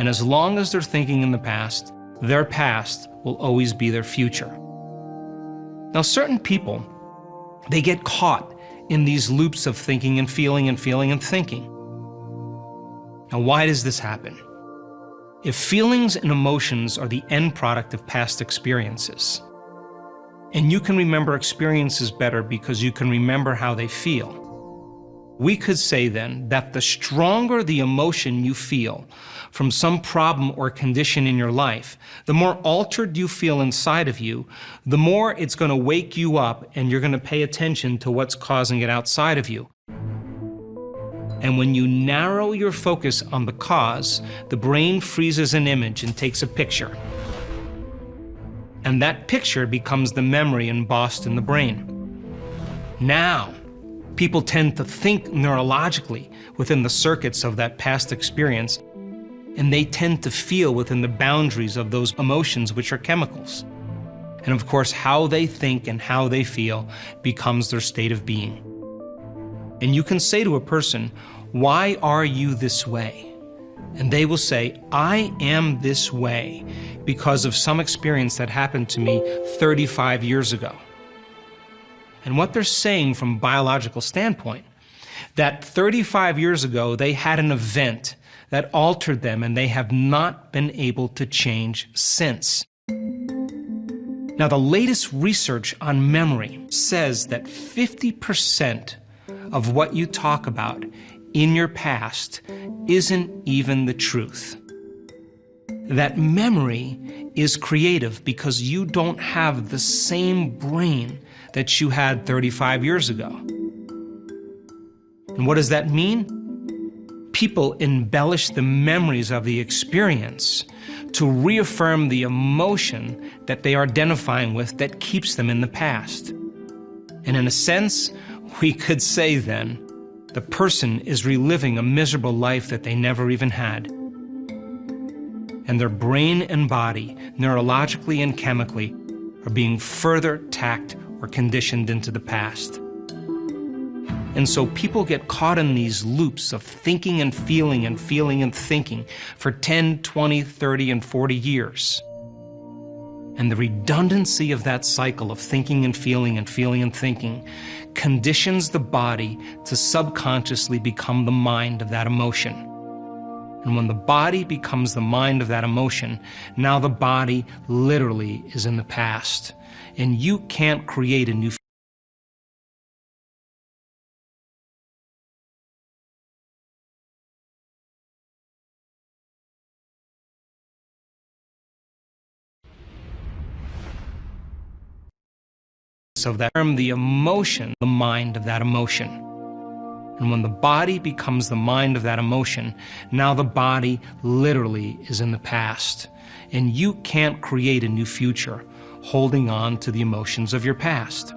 And as long as they're thinking in the past, their past will always be their future. Now, certain people, they get caught in these loops of thinking and feeling and feeling and thinking. Now, why does this happen? If feelings and emotions are the end product of past experiences, and you can remember experiences better because you can remember how they feel, we could say then that the stronger the emotion you feel from some problem or condition in your life, the more altered you feel inside of you, the more it's going to wake you up and you're going to pay attention to what's causing it outside of you. And when you narrow your focus on the cause, the brain freezes an image and takes a picture. And that picture becomes the memory embossed in the brain. Now, people tend to think neurologically within the circuits of that past experience, and they tend to feel within the boundaries of those emotions, which are chemicals. And of course, how they think and how they feel becomes their state of being. And you can say to a person, "Why are you this way?" And they will say, "I am this way because of some experience that happened to me 35 years ago." And what they're saying from a biological standpoint, that 35 years ago they had an event that altered them and they have not been able to change since. Now, the latest research on memory says that 50% of what you talk about in your past isn't even the truth. That memory is creative because you don't have the same brain that you had 35 years ago. And what does that mean? People embellish the memories of the experience to reaffirm the emotion that they are identifying with that keeps them in the past. And in a sense, we could say then, the person is reliving a miserable life that they never even had. And their brain and body, neurologically and chemically, are being further tacked or conditioned into the past. And so people get caught in these loops of thinking and feeling and feeling and thinking for 10, 20, 30, and 40 years. And the redundancy of that cycle of thinking and feeling and feeling and thinking conditions the body to subconsciously become the mind of that emotion. And when the body becomes the mind of that emotion, now the body literally is in the past. And you can't create a new of that term, the emotion, the mind of that emotion. And when the body becomes the mind of that emotion, now the body literally is in the past. And you can't create a new future holding on to the emotions of your past.